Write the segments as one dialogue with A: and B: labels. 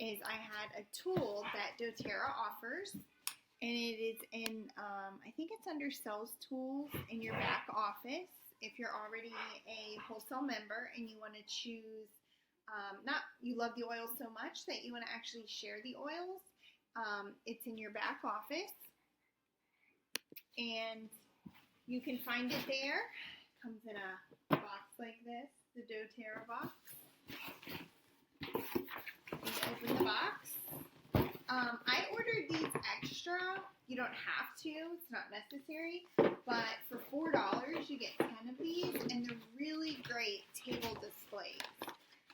A: is I had a tool that doTERRA offers, and it is in, I think it's under Sales Tools in your back office. If you're already a wholesale member and you want to choose, you love the oils so much that you want to actually share the oils, it's in your back office, and you can find it there. It comes in a box like this, the doTERRA box. You open the box. I ordered these extra. You don't have to. It's not necessary. But for $4, you get 10 of these, and they're really great table displays.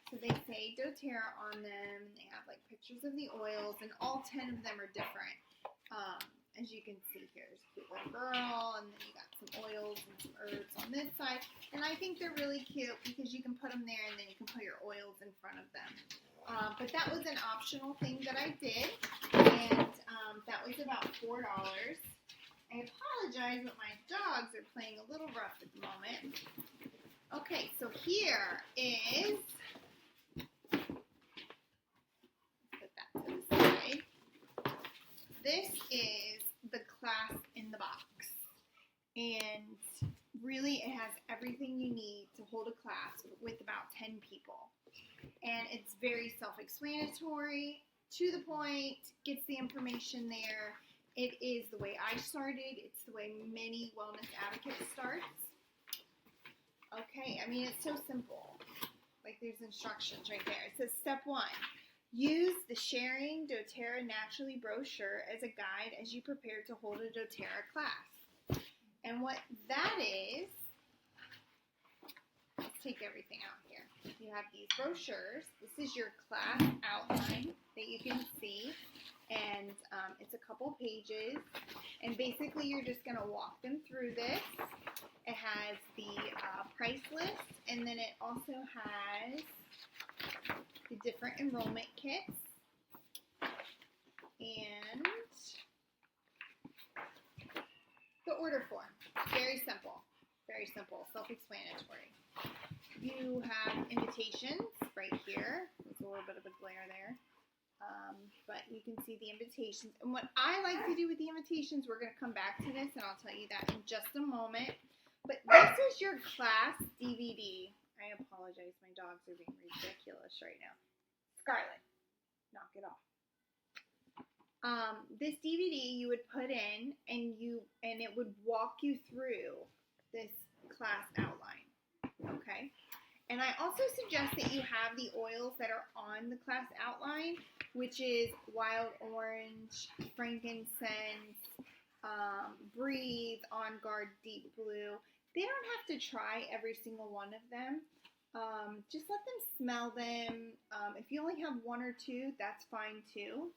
A: So they say doTERRA on them. They have like pictures of the oils, and all 10 of them are different. As you can see here, there's a cute little girl, and then you got some oils and some herbs on this side. And I think they're really cute because you can put them there, and then you can put your oils in front of them. But that was an optional thing that I did, and that was about $4. I apologize, but my dogs are playing a little rough at the moment. Okay, so here is, put that to the side. This is the class in the box, and really it has everything you need to hold a class with about 10 people. And it's very self-explanatory, to the point, gets the information there. It is the way I started. It's the way many wellness advocates start. Okay, I mean, it's so simple. Like, there's instructions right there. It says, step 1, use the Sharing doTERRA Naturally brochure as a guide as you prepare to hold a doTERRA class. And what that is, let's take everything out here. You have these brochures. This is your class outline that you can see, and it's a couple pages, and basically you're just going to walk them through this. It has the price list, and then it also has the different enrollment kits, and the order form. Very simple, self-explanatory. You have invitations right here. There's a little bit of a glare there. But you can see the invitations. And what I like to do with the invitations, we're going to come back to this, and I'll tell you that in just a moment. But this is your class DVD. I apologize. My dogs are being ridiculous right now. Scarlett, knock it off. This DVD you would put in, and it would walk you through this class outline. Okay, and I also suggest that you have the oils that are on the class outline, which is wild orange, frankincense, breathe, on guard, deep blue. They don't have to try every single one of them. Just let them smell them. If you only have 1 or 2, that's fine too.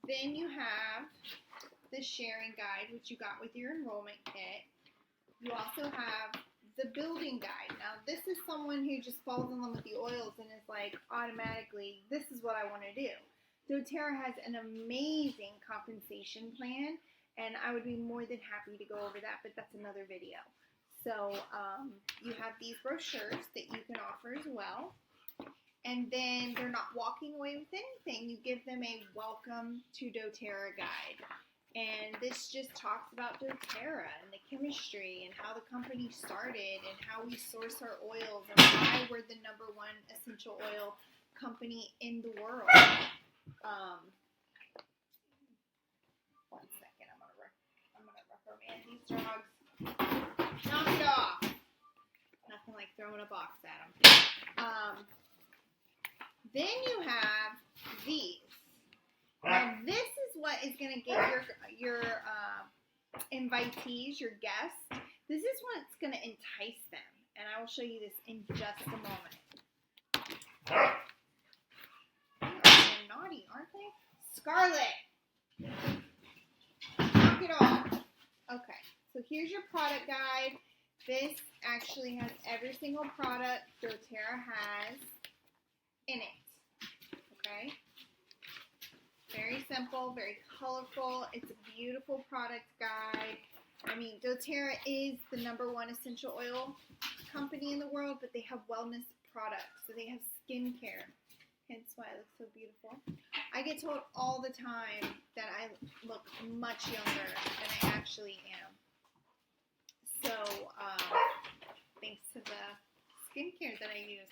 A: Then you have the sharing guide, which you got with your enrollment kit. You also have the building guide. Now, this is someone who just falls in love with the oils and is like, automatically, this is what I want to do. doTERRA has an amazing compensation plan, and I would be more than happy to go over that, but that's another video. So, you have these brochures that you can offer as well. And then they're not walking away with anything. You give them a welcome to doTERRA guide. And this just talks about doTERRA and the chemistry and how the company started and how we source our oils and why we're the #1 essential oil company in the world. 1 second, I'm gonna reprimand these dogs. Knock it off. Nothing like throwing a box at them. Then you have these. Now this is what is going to get your invitees, your guests. This is what's going to entice them, and I will show you this in just a moment. They're naughty, aren't they? Scarlett, knock it off. Okay, so here's your product guide. This actually has every single product doTERRA has in it. Okay. Very simple, very colorful. It's a beautiful product guide. I mean, doTERRA is the #1 essential oil company in the world, but they have wellness products. So they have skincare, hence why I look so beautiful. I get told all the time that I look much younger than I actually am. So, thanks to the skincare that I use.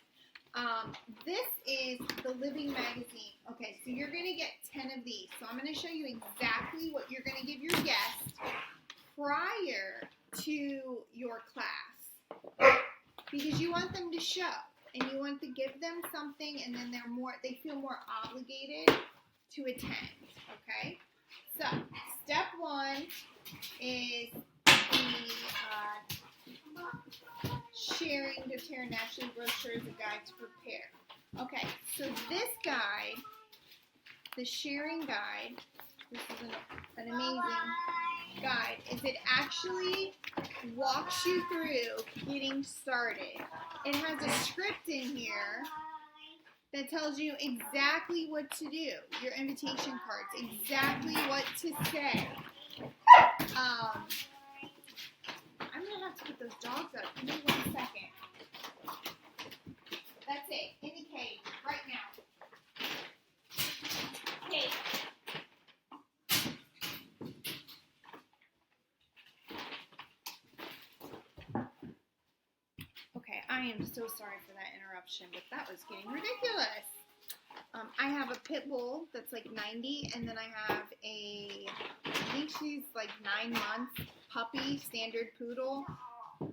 A: This is the Living magazine. Okay, so you're going to get 10 of these. So I'm going to show you exactly what you're going to give your guests prior to your class, because you want them to show and you want to give them something, and then they feel more obligated to attend. Okay, so step 1 is the sharing doTERRA Naturally Brochures, a guide to prepare. Okay, so this guide, the sharing guide, this is an amazing guide, is it actually walks you through getting started. It has a script in here that tells you exactly what to do, your invitation cards, exactly what to say. I'm going to have to put those dogs up. Give me 1 second. That's it. In the cage. Right now. Cage. Okay, I am so sorry for that interruption, but that was getting ridiculous. I have a pit bull that's like 90, and then I have I think she's like 9 months, puppy, standard poodle,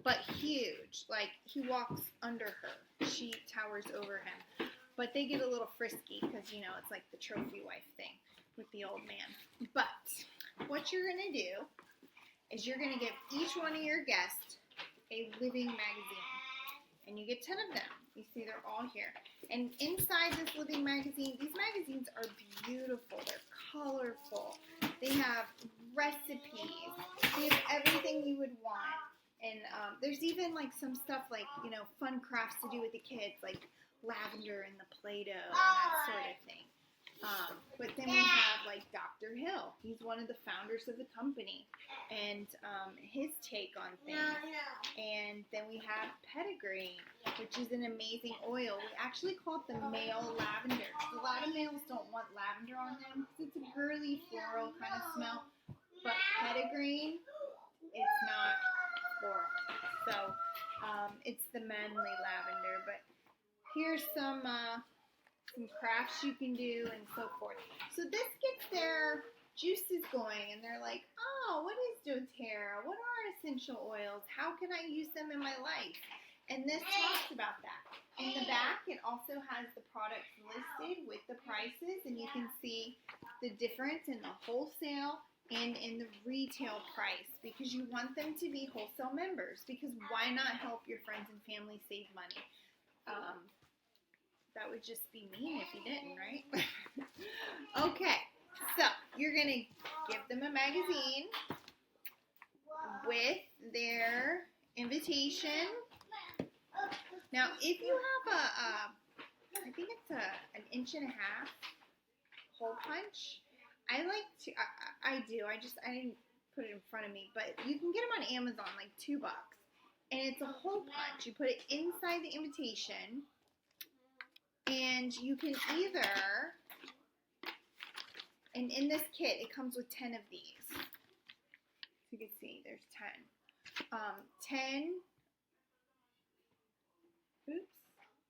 A: but huge. Like, he walks under her. She towers over him. But they get a little frisky because, you know, it's like the trophy wife thing with the old man. But what you're going to do is you're going to give each one of your guests a Living magazine. And you get 10 of them. You see they're all here. And inside this Living magazine, these magazines are beautiful. They're colorful. They have recipes. They have everything you would want. And there's even like some stuff like, you know, fun crafts to do with the kids, like lavender and the Play-Doh and that sort of thing. But then we have like Dr. Hill. He's one of the founders of the company, and his take on things. And then we have Pedigree, which is an amazing oil. We actually call it the male lavender. A lot of males don't want lavender on them because it's a girly floral kind of smell. But Pedigree, it's not floral. So it's the manly lavender. But here's some crafts you can do and so forth. So this gets their juices going, and they're like, oh, what is doTERRA? What are essential oils? How can I use them in my life? And this talks about that. In the back, it also has the products listed with the prices, and you can see the difference in the wholesale and in the retail price, because you want them to be wholesale members, because why not help your friends and family save money? That would just be mean if you didn't, right? Okay, so you're going to give them a magazine with their invitation. Now, if you have I think it's an 1.5 inch hole punch, I like to, I do, I didn't put it in front of me, but you can get them on Amazon, like $2. And it's a hole punch. You put it inside the invitation. And you can either, and in this kit, it comes with 10 of these. So you can see, there's 10. 10, oops,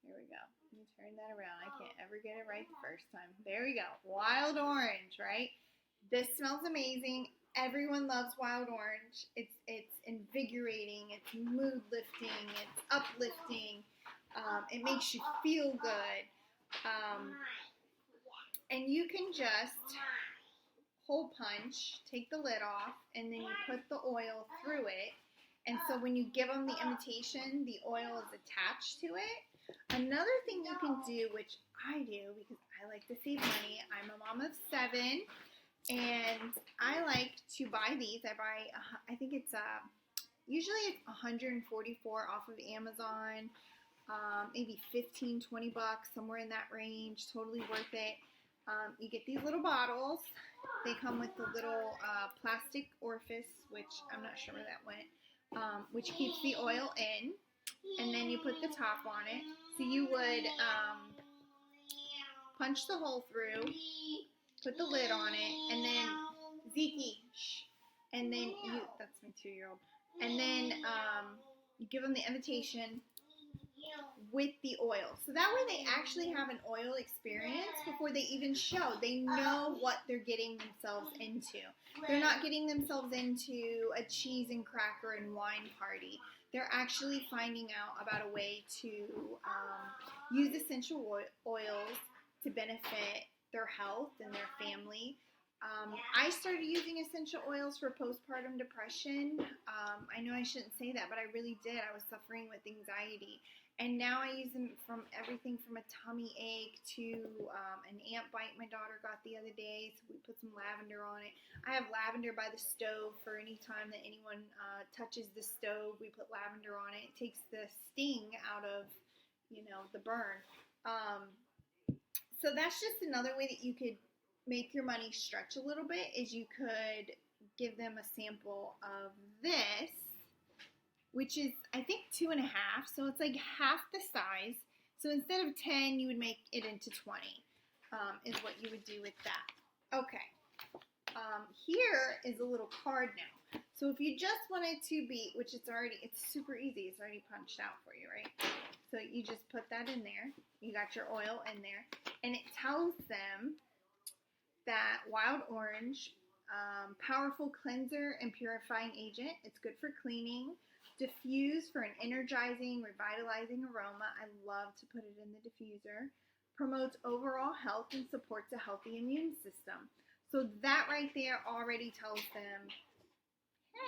A: here we go. Let me turn that around. I can't ever get it right the first time. There we go. Wild orange, right? This smells amazing. Everyone loves wild orange. It's invigorating. It's mood lifting. It's uplifting. It makes you feel good. And you can just hole punch, take the lid off, and then you put the oil through it. And so when you give them the invitation, the oil is attached to it. Another thing you can do, which I do because I like to save money, I'm a mom of 7, and I like to buy these. I think it's usually it's $144 off of Amazon. Maybe $15, $20, somewhere in that range. Totally worth it. You get these little bottles. They come with the little plastic orifice, which I'm not sure where that went, which keeps the oil in. and then you put the top on it. So you would punch the hole through, put the lid on it, and then Zeke, shh, and then that's my 2-year-old, and then you give them the invitation with the oil. So that way they actually have an oil experience before they even show. They know what they're getting themselves into. They're not getting themselves into a cheese and cracker and wine party. They're actually finding out about a way to use essential oils to benefit their health and their family. I started using essential oils for postpartum depression. I know I shouldn't say that, but I really did. I was suffering with anxiety. And now I use them from everything from a tummy ache to an ant bite my daughter got the other day. So we put some lavender on it. I have lavender by the stove for any time that anyone touches the stove. We put lavender on it. It takes the sting out of, the burn. So that's just another way that you could make your money stretch a little bit, is you could give them a sample of this, which is, I think, 2.5. So it's like half the size. So instead of 10, you would make it into 20, is what you would do with that. Okay. Here is a little card now. So if you just wanted to be, which it's super easy. It's already punched out for you, right? So you just put that in there. You got your oil in there. And it tells them that wild orange, powerful cleanser and purifying agent. It's good for cleaning. Diffuse for an energizing, revitalizing aroma. I love to put it in the diffuser. Promotes overall health and supports a healthy immune system. So that right there already tells them,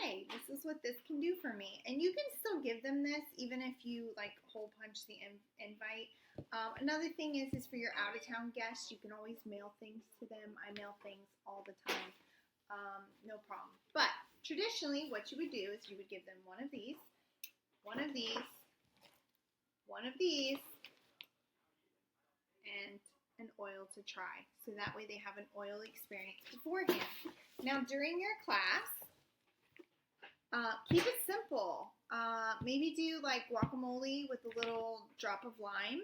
A: hey, this is what this can do for me. And you can still give them this even if you hole punch the invite. Another thing is for your out-of-town guests, you can always mail things to them. I mail things all the time. No problem. But traditionally, what you would do is you would give them one of these, one of these, one of these, and an oil to try. So that way they have an oil experience beforehand. Now, during your class, keep it simple. Maybe do guacamole with a little drop of lime,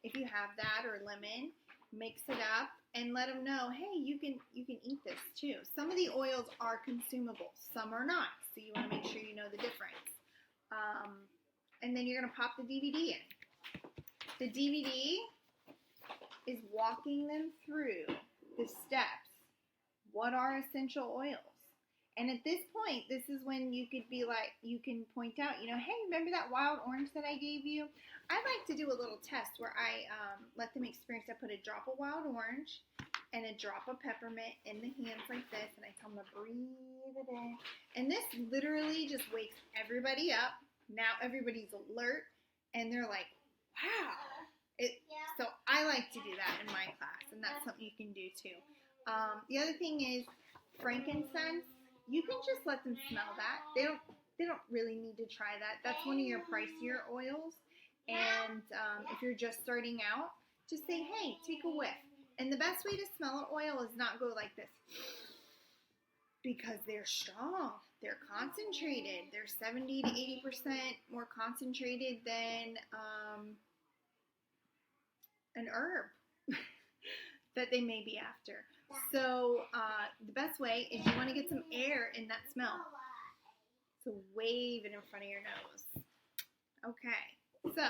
A: if you have that, or lemon. Mix it up and let them know, hey, you can eat this too. Some of the oils are consumable, some are not. So you want to make sure you know the difference. And then you're going to pop the DVD in. The DVD is walking them through the steps. What are essential oils? And at this point, this is when you could be you can point out, hey, remember that wild orange that I gave you? I like to do a little test where I let them experience. I put a drop of wild orange and a drop of peppermint in the hands like this, and I tell them to breathe it in. And this literally just wakes everybody up. Now everybody's alert, and they're like, wow. So I like to do that in my class, and that's something you can do too. The other thing is frankincense. You can just let them smell that. They don't really need to try that. That's one of your pricier oils. And if you're just starting out, just say, hey, take a whiff. And the best way to smell an oil is not go like this, because they're strong. They're concentrated. They're 70 to 80% more concentrated than an herb that they may be after. So the best way is you want to get some air in that smell. So wave it in front of your nose. Okay. So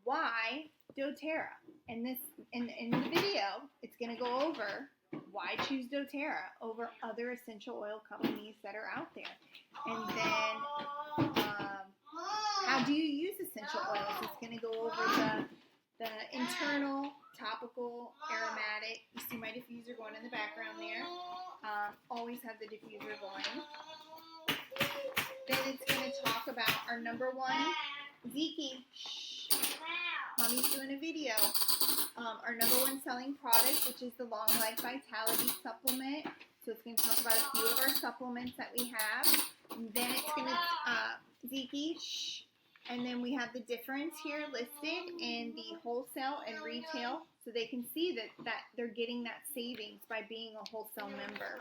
A: why doTERRA? And this in the video, it's going to go over why choose doTERRA over other essential oil companies that are out there. And then how do you use essential oils? It's going to go over the internal, topical, aromatic. You see my diffuser going in the background there. Always have the diffuser going. Then it's going to talk about our number one, Zeke. Shh. Mommy's doing a video. Our number one selling product, which is the Long Life Vitality Supplement. So it's going to talk about a few of our supplements that we have. And then it's going to, Zeke, shh. And then we have the difference here listed in the wholesale and retail, so they can see that they're getting that savings by being a wholesale member.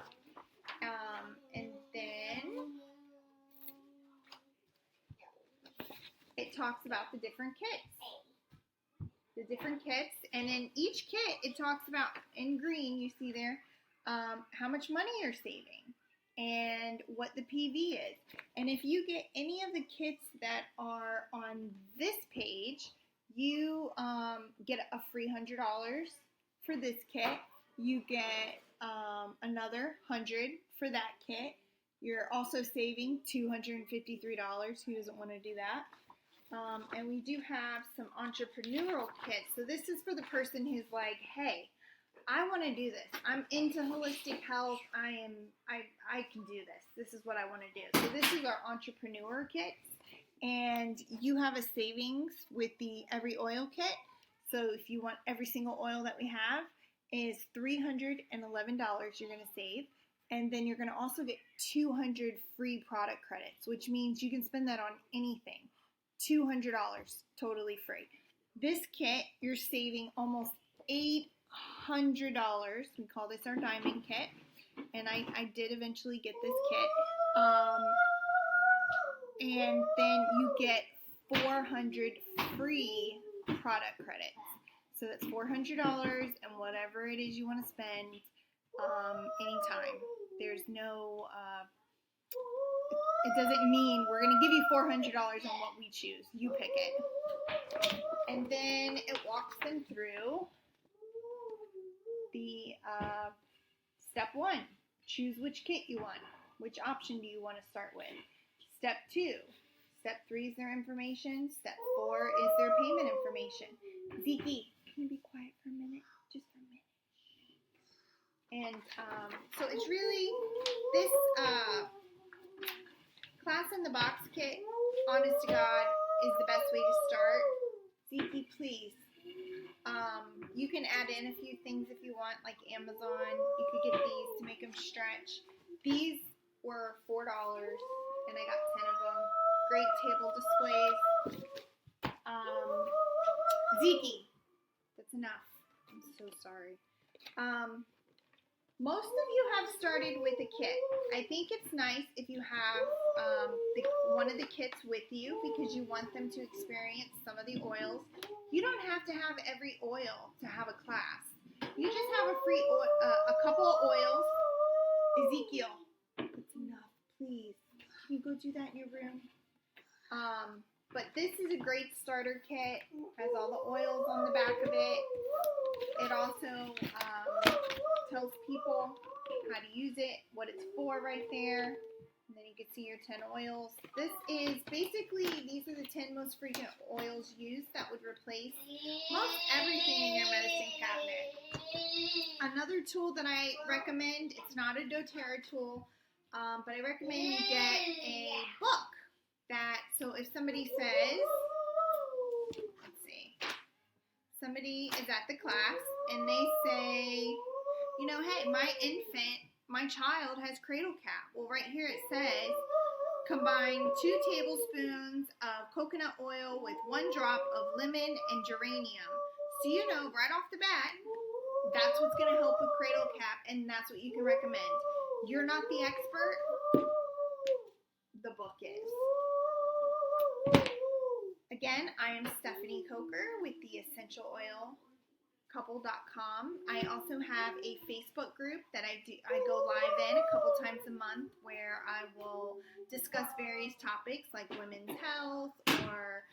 A: And then it talks about the different kits. And in each kit, it talks about, in green, you see there, how much money you're saving and what the PV is. And if you get any of the kits that are on this page, you get a free $100 for this kit. You get another $100 for that kit. You're also saving $253. Who doesn't want to do that? And we do have some entrepreneurial kits. So this is for the person who's like, hey, I want to do this. I'm into holistic health. I can do this. This is what I want to do. So this is our entrepreneur kits. And you have a savings with the every oil kit. So if you want every single oil that we have is $311 you're going to save. And then you're going to also get 200 free product credits, which means you can spend that on anything. $200 totally free. This kit, you're saving almost $800. We call this our diamond kit. And I did eventually get this kit. And then you get 400 free product credits. So that's $400 and whatever it is you want to spend anytime. There's no, it doesn't mean we're going to give you $400 on what we choose. You pick it. And then it walks them through the step 1. Choose which kit you want. Which option do you want to start with? Step 2. Step 3 is their information. Step 4 is their payment information. Zeke, can you be quiet for a minute? Just for a minute. And so it's really this class in the box kit, honest to God, is the best way to start. Zeke, please. You can add in a few things if you want, like Amazon. You could get these to make them stretch. These were $4, and I got 10 of them. Great table displays. Zeke, that's enough. I'm so sorry. Most of you have started with a kit. I think it's nice if you have one of the kits with you because you want them to experience some of the oils. You don't have to have every oil to have a class. You just have a couple of oils. Ezekiel, that's enough, please. Can you go do that in your room? But this is a great starter kit. Has all the oils on the back of it. It also tells people how to use it, what it's for right there. And then you can see your 10 oils. This is basically, these are the 10 most frequent oils used that would replace most everything in your medicine cabinet. Another tool that I recommend, it's not a doTERRA tool, but I recommend you get a book. So if somebody says, let's see, somebody is at the class and they say, you know, hey, my child has cradle cap. Well, right here it says, combine 2 tablespoons of coconut oil with 1 drop of lemon and geranium. So you know right off the bat, that's what's going to help with cradle cap, and that's what you can recommend. You're not the expert. The book is. Again, I am Stephanie Coker with the EssentialOilCouple.com. I also have a Facebook group that I go live in a couple times a month where I will discuss various topics like women's health or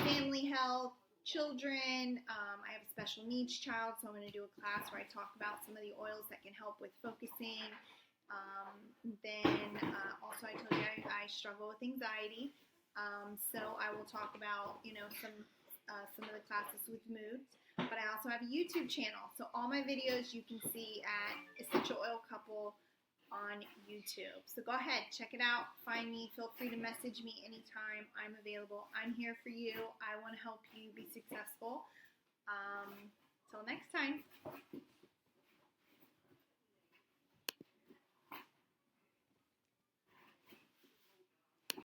A: family health, children. I have a special needs child, so I'm going to do a class where I talk about some of the oils that can help with focusing. Also I told you I struggle with anxiety. So I will talk about, some of the classes with moods, but I also have a YouTube channel. So all my videos you can see at Essential Oil Couple on YouTube. So go ahead, check it out, find me, feel free to message me anytime. I'm available. I'm here for you. I want to help you be successful. Till next time.